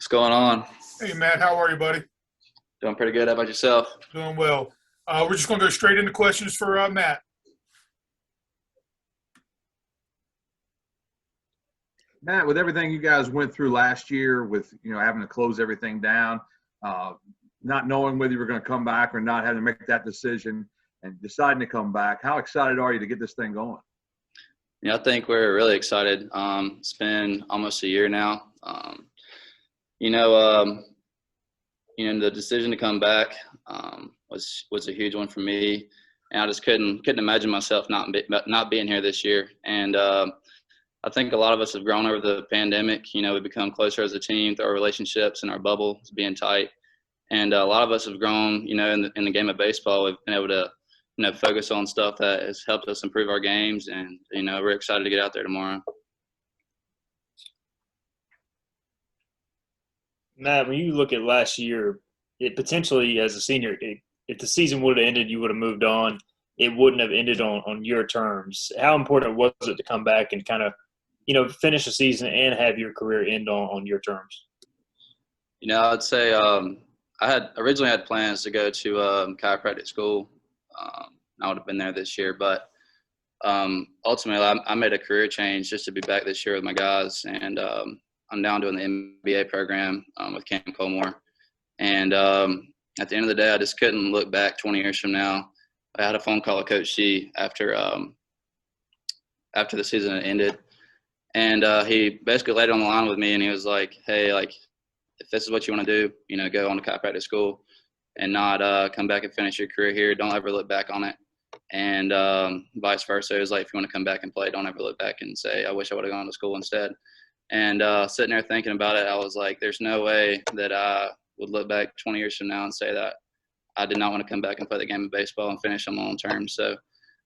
going on? Hey, Matt, how are you, buddy? Doing pretty good. How about yourself? Doing well. We're just going to go straight into questions for Matt. Matt, with everything you guys went through last year with, having to close everything down, not knowing whether you were going to come back or not, having to make that decision and deciding to come back, how excited are you to get this thing going? Yeah, I think we're really excited. It's been almost a year now. The decision to come back was a huge one for me, and I just couldn't imagine myself not being here this year. And I think a lot of us have grown over the pandemic. We've become closer as a team through our relationships and our bubble being tight. And a lot of us have grown, in the game of baseball. We've been able to, focus on stuff that has helped us improve our games. And, we're excited to get out there tomorrow. Matt, when you look at last year, it potentially, as a senior, if the season would have ended, you would have moved on. It wouldn't have ended on your terms. How important was it to come back and kind of, finish the season and have your career end on your terms? I'd say I had originally had plans to go to chiropractic school. I would have been there this year, but ultimately I made a career change just to be back this year with my guys, and I'm down doing the MBA program with Cam Colmore. And at the end of the day, I just couldn't look back 20 years from now. I had a phone call with Coach Shee after the season had ended, and he basically laid it on the line with me, and he was like, "Hey, if this is what you want to do, go on to chiropractic school and not come back and finish your career here. Don't ever look back on it." And vice versa. It was like, if you want to come back and play, don't ever look back and say, "I wish I would have gone to school instead." And sitting there thinking about it, I was like, there's no way that I would look back 20 years from now and say that I did not want to come back and play the game of baseball and finish on my own terms. So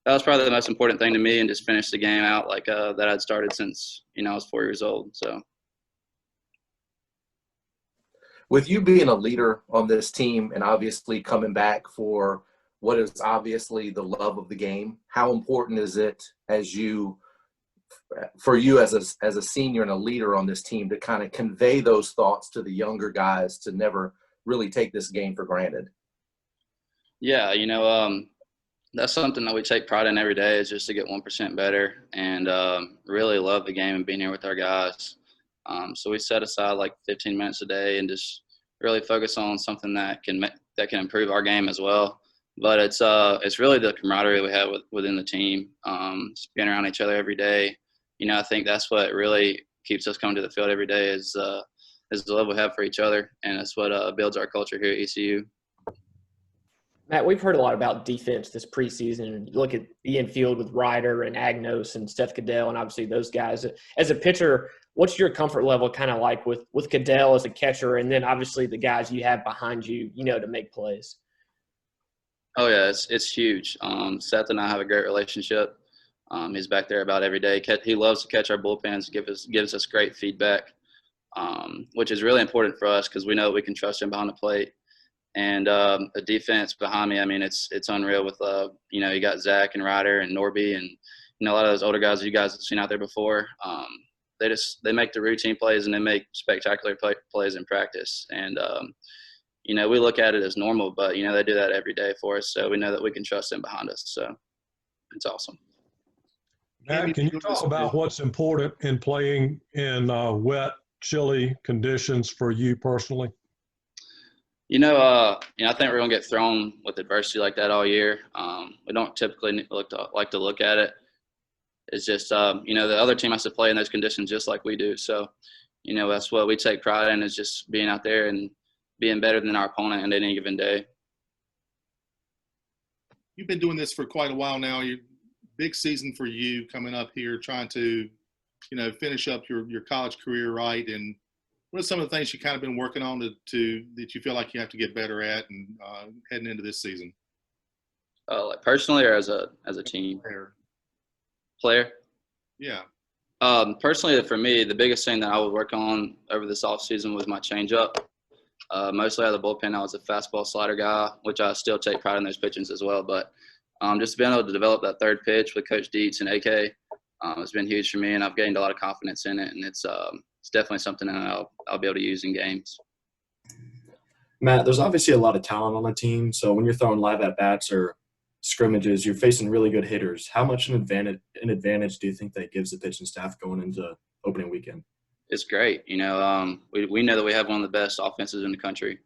that was probably the most important thing to me, and just finish the game out that I'd started since, I was 4 years old. So. With you being a leader on this team and obviously coming back for what is obviously the love of the game, how important is it for you as a senior and a leader on this team to kind of convey those thoughts to the younger guys to never really take this game for granted? Yeah, that's something that we take pride in every day, is just to get 1% better and really love the game and being here with our guys. So we set aside 15 minutes a day and just really focus on something that can improve our game as well. But it's really the camaraderie we have within the team, just being around each other every day. I think that's what really keeps us coming to the field every day is the love we have for each other, and that's what builds our culture here at ECU. Matt, we've heard a lot about defense this preseason. You look at the infield with Ryder and Agnos and Steph Caddell, and obviously those guys. As a pitcher, what's your comfort level kind of like with Caddell as a catcher, and then obviously the guys you have behind you, to make plays? Oh yeah, it's huge. Seth and I have a great relationship. He's back there about every day. He loves to catch our bullpens, gives us great feedback, which is really important for us because we know we can trust him behind the plate. And the defense behind me, I mean, it's unreal with, you got Zach and Ryder and Norby and, a lot of those older guys you guys have seen out there before. They make the routine plays and they make spectacular plays in practice. And, we look at it as normal, but, they do that every day for us. So we know that we can trust them behind us. So it's awesome. Matt, can you talk about what's important in playing in wet, chilly conditions for you personally? I think we're going to get thrown with adversity like that all year. We don't typically like to look at it. It's just, the other team has to play in those conditions just like we do. So, that's what we take pride in, is just being out there and being better than our opponent on any given day. You've been doing this for quite a while now. Big season for you coming up here, trying to, finish up your college career right. And what are some of the things you kind of been working on that you feel like you have to get better at and heading into this season? Personally, or as a team? Player? Yeah. Personally, for me, the biggest thing that I would work on over this offseason was my changeup. Mostly out of the bullpen, I was a fastball slider guy, which I still take pride in those pitches as well. But just being able to develop that third pitch with Coach Dietz and AK, it's been huge for me, and I've gained a lot of confidence in it. And it's definitely something that I'll be able to use in games. Matt, there's obviously a lot of talent on the team. So when you're throwing live at bats or scrimmages, you're facing really good hitters. How much an advantage do you think that gives the pitching staff going into opening weekend? It's great. We know that we have one of the best offenses in the country.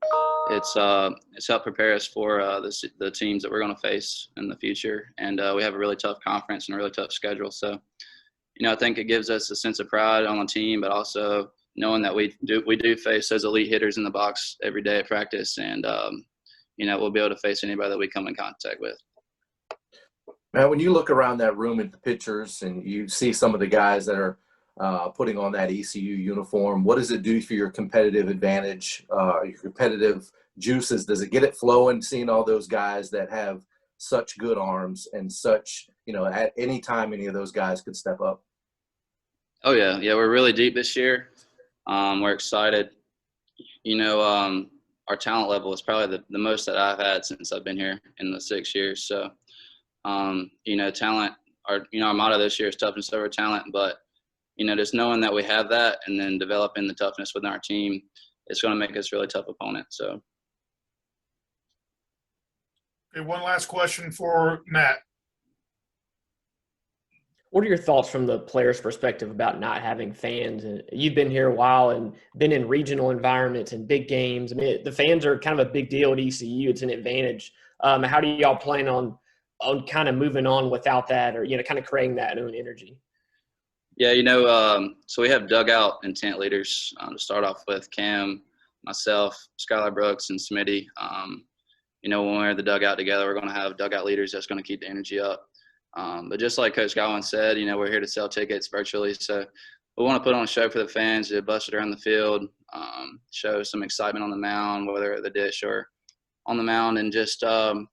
It's helped prepare us for the teams that we're going to face in the future, and we have a really tough conference and a really tough schedule. So, I think it gives us a sense of pride on the team, but also knowing that we do face those elite hitters in the box every day at practice, and we'll be able to face anybody that we come in contact with. Matt, when you look around that room at the pitchers and you see some of the guys that are putting on that ECU uniform, what does it do for your competitive advantage, your competitive juices? Does it get it flowing, seeing all those guys that have such good arms and such, at any time any of those guys could step up? Oh, yeah. Yeah, we're really deep this year. We're excited. Our talent level is probably the most that I've had since I've been here in the 6 years. So, talent, our motto this year is toughness over talent, but just knowing that we have that and then developing the toughness within our team, it's going to make us a really tough opponent. So, Okay, one last question for Matt. What are your thoughts from the player's perspective about not having fans? And you've been here a while and been in regional environments and big games. I mean, the fans are kind of a big deal at ECU. It's an advantage. How do y'all plan on kind of moving on without that, or kind of creating that own energy? Yeah, so we have dugout and tent leaders to start off with. Cam, myself, Skylar Brooks, and Smitty. When we're in the dugout together, we're going to have dugout leaders that's going to keep the energy up. But just like Coach Godwin said, we're here to sell tickets virtually. So we want to put on a show for the fans, to bust it around the field, show some excitement on the mound, whether at the dish or on the mound. And just, the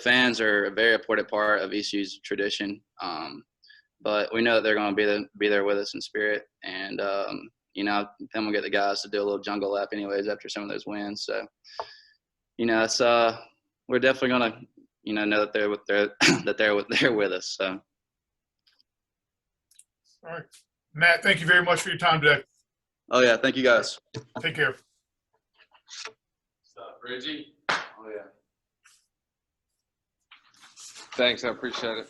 fans are a very important part of ECU's tradition. But we know that they're going to be there with us in spirit. And, then we'll get the guys to do a little jungle lap anyways after some of those wins. So, it's we're definitely going to, know that they're with us. So. All right. Matt, thank you very much for your time today. Oh, yeah. Thank you, guys. Take care. Reggie? Oh, yeah. Thanks. I appreciate it.